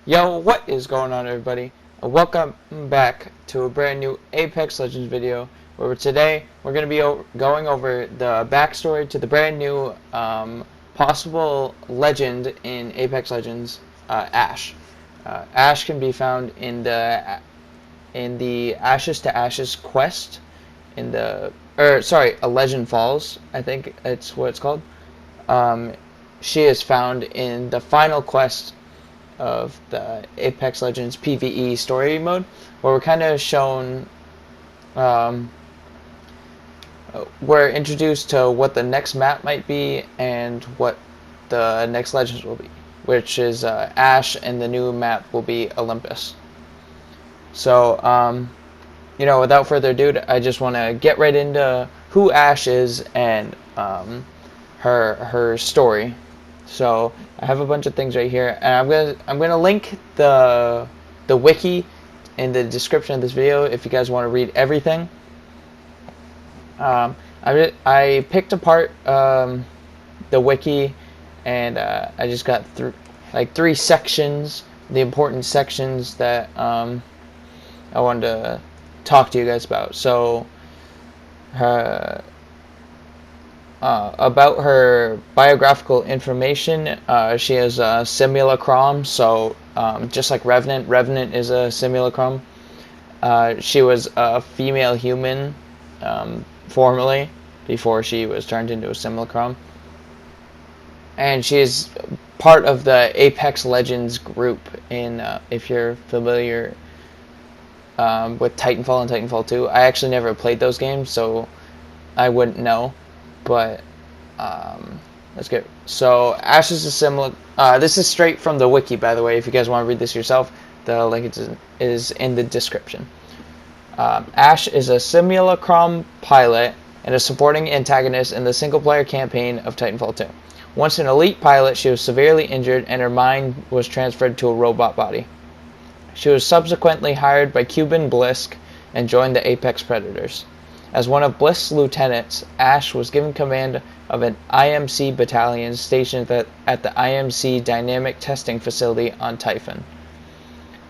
Yo, what is going on, everybody? Welcome back to a brand new Apex Legends video, where today we're going to be going over the backstory to the brand new possible legend in Apex Legends, Ashe. Ashe can be found in the Ashes to Ashes quest in the A Legend Falls, I think it's what it's called. She is found in the final quest of the Apex Legends PvE story mode, where we're kind of shown, we're introduced to what the next map might be and what the next Legends will be, which is Ashe, and the new map will be Olympus. So, without further ado, I just want to get right into who Ashe is and her story. So I have a bunch of things right here, and I'm gonna link the wiki in the description of this video if you guys want to read everything. I picked apart the wiki, and I just got through like 3 sections, the important sections that I wanted to talk to you guys about. So about her biographical information, she is a simulacrum, so just like Revenant is a simulacrum. She was a female human formerly, before she was turned into a simulacrum. And she is part of the Apex Legends group, if you're familiar with Titanfall and Titanfall 2. I actually never played those games, so I wouldn't know. But let's get so Ashe is a similar. This is straight from the wiki, by the way. If you guys want to read this yourself, the link is in the description. Ashe is a simulacrum pilot and a supporting antagonist in the single-player campaign of Titanfall 2. Once an elite pilot, she was severely injured and her mind was transferred to a robot body. She was subsequently hired by Cuban Blisk and joined the Apex Predators. As one of Blisk's lieutenants, Ashe was given command of an IMC battalion stationed at the IMC Dynamic Testing Facility on Typhon.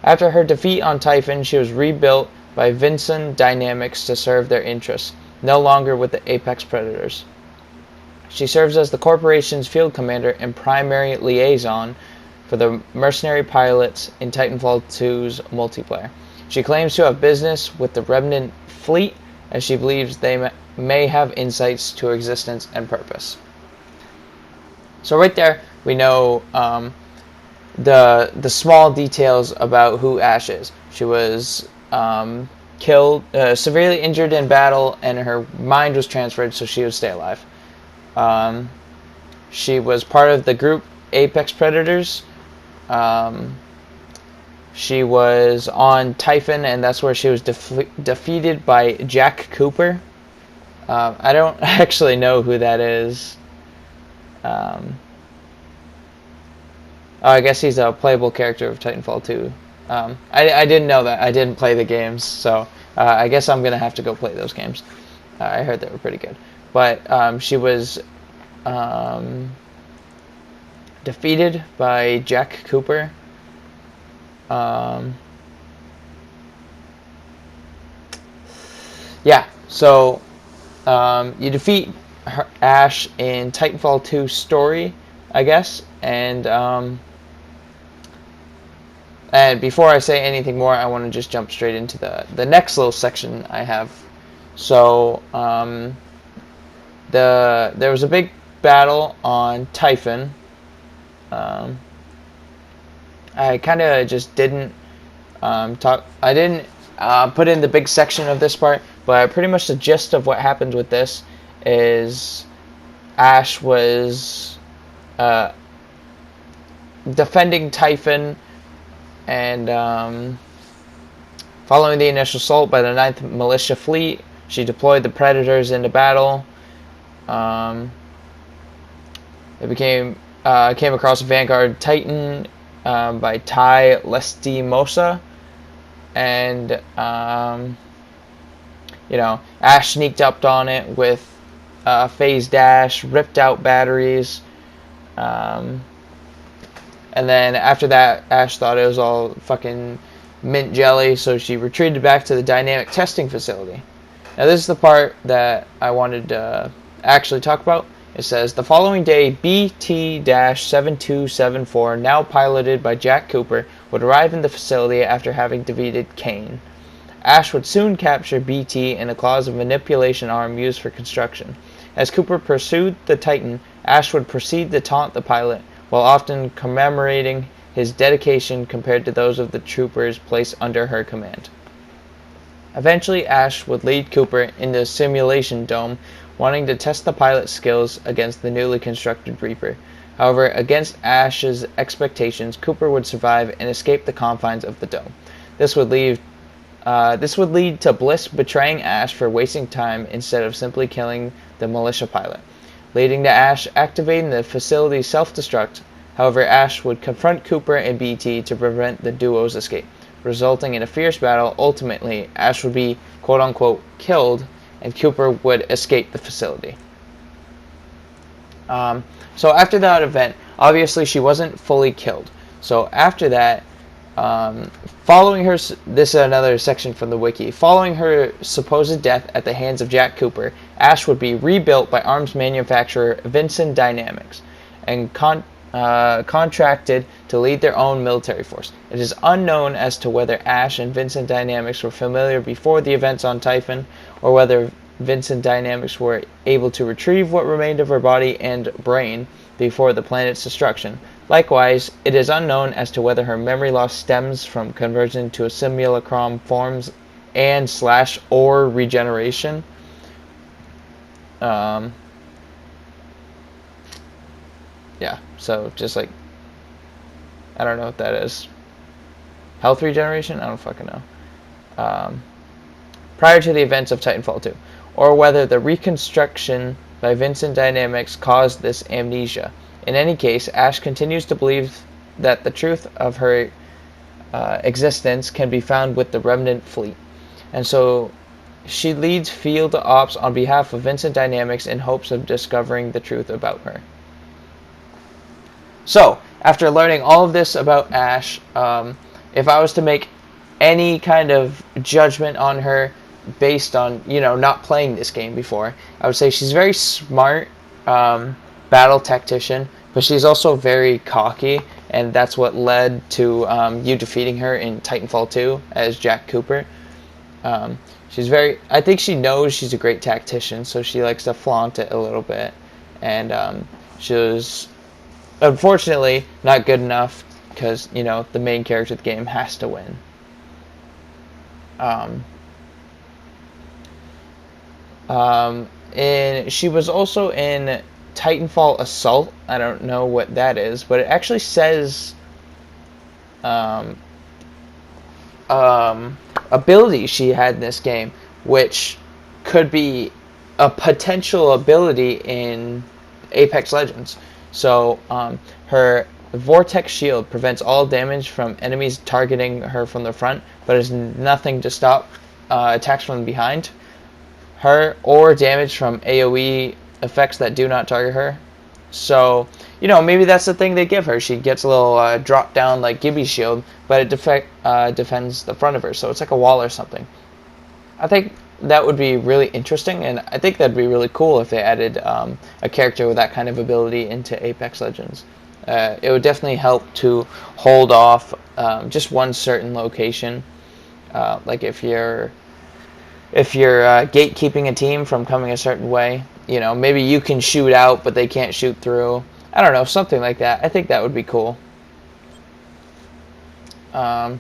After her defeat on Typhon, she was rebuilt by Vinson Dynamics to serve their interests, no longer with the Apex Predators. She serves as the corporation's field commander and primary liaison for the mercenary pilots in Titanfall 2's multiplayer. She claims to have business with the Revenant fleet, as she believes they may have insights to her existence and purpose. So right there, we know the small details about who Ashe is. She was killed, severely injured in battle, and her mind was transferred so she would stay alive. She was part of the group Apex Predators. She was on Typhon, and that's where she was defeated by Jack Cooper. I don't actually know who that is. I guess he's a playable character of Titanfall 2. I didn't know that. I didn't play the games, so I guess I'm going to have to go play those games. I heard they were pretty good. But she was defeated by Jack Cooper. Yeah, so you defeat Ashe in Titanfall 2 story, I guess, and before I say anything more, I want to just jump straight into the next little section I have. So there was a big battle on Typhon. I kind of just didn't talk. I didn't put in the big section of this part, but pretty much the gist of what happened with this is Ashe was defending Typhon, and following the initial assault by the 9th Militia Fleet, she deployed the Predators into battle. It came across a Vanguard Titan by Ty Lestimosa, and Ashe sneaked up on it with phase dash, ripped out batteries, And then after that, Ash thought it was all fucking mint jelly, so she retreated back to the dynamic testing facility. Now this is the part that I wanted to actually talk about. It says, the following day, BT-7274, now piloted by Jack Cooper, would arrive in the facility after having defeated Kane. Ash would soon capture BT in a claws of manipulation arm used for construction. As Cooper pursued the Titan, Ash would proceed to taunt the pilot, while often commemorating his dedication compared to those of the troopers placed under her command. Eventually, Ash would lead Cooper into a simulation dome, wanting to test the pilot's skills against the newly constructed Reaper. However, against Ash's expectations, Cooper would survive and escape the confines of the dome. This would lead to Bliss betraying Ash for wasting time instead of simply killing the militia pilot, leading to Ash activating the facility's self-destruct. However, Ash would confront Cooper and BT to prevent the duo's escape, resulting in a fierce battle. Ultimately, Ash would be quote-unquote killed, and Cooper would escape the facility. So after that event, obviously she wasn't fully killed. So after that, following her, this is another section from the wiki, following her supposed death at the hands of Jack Cooper, Ash would be rebuilt by arms manufacturer Vinson Dynamics and contracted to lead their own military force. It is unknown as to whether Ash and Vinson Dynamics were familiar before the events on Typhon, or whether Vinson Dynamics were able to retrieve what remained of her body and brain before the planet's destruction. Likewise, it is unknown as to whether her memory loss stems from conversion to a simulacrum forms and / or regeneration. Yeah, so just like, I don't know what that is. Health regeneration? I don't fucking know. Prior to the events of Titanfall 2. Or whether the reconstruction by Vinson Dynamics caused this amnesia. In any case, Ash continues to believe that the truth of her existence can be found with the Remnant fleet. And so she leads field ops on behalf of Vinson Dynamics in hopes of discovering the truth about her. So, after learning all of this about Ash, if I was to make any kind of judgment on her based on, not playing this game before, I would say she's very smart battle tactician, but she's also very cocky, and that's what led to you defeating her in Titanfall 2 as Jack Cooper. I think she knows she's a great tactician, so she likes to flaunt it a little bit, and she was unfortunately not good enough because, the main character of the game has to win. And she was also in Titanfall Assault. I don't know what that is, but it actually says ability she had in this game, which could be a potential ability in Apex Legends. So her Vortex Shield prevents all damage from enemies targeting her from the front, but has nothing to stop attacks from behind her, or damage from AoE effects that do not target her. So, maybe that's the thing they give her. She gets a little drop down like Gibby's shield, but it defends the front of her, so it's like a wall or something. I think that would be really interesting, and I think that'd be really cool if they added a character with that kind of ability into Apex Legends. It would definitely help to hold off just one certain location, like if you're gatekeeping a team from coming a certain way, maybe you can shoot out, but they can't shoot through. I don't know, something like that. I think that would be cool. But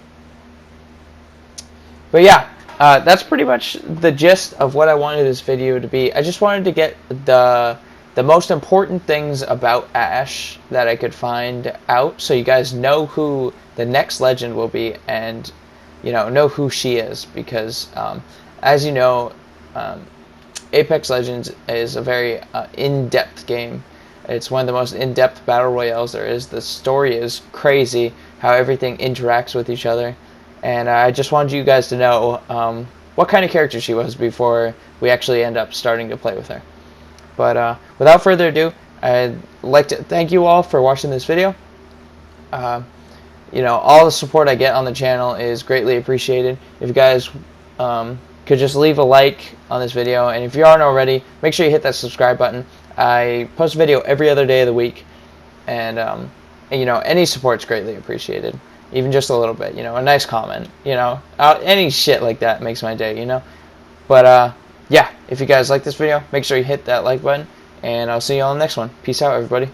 yeah, that's pretty much the gist of what I wanted this video to be. I just wanted to get the most important things about Ash that I could find out, so you guys know who the next legend will be, and know who she is, because as you know, Apex Legends is a very in-depth game. It's one of the most in-depth battle royales there is. The story is crazy, how everything interacts with each other. And I just wanted you guys to know what kind of character she was before we actually end up starting to play with her. But without further ado, I'd like to thank you all for watching this video. You know, all the support I get on the channel is greatly appreciated. If you guys could just leave a like on this video, and if you aren't already, make sure you hit that subscribe button. I post a video every other day of the week, and you know, any support's greatly appreciated, even just a little bit. You know, a nice comment, you know, any shit like that makes my day, you know. But yeah, if you guys like this video, make sure you hit that like button, and I'll see you on the next one. Peace out, everybody.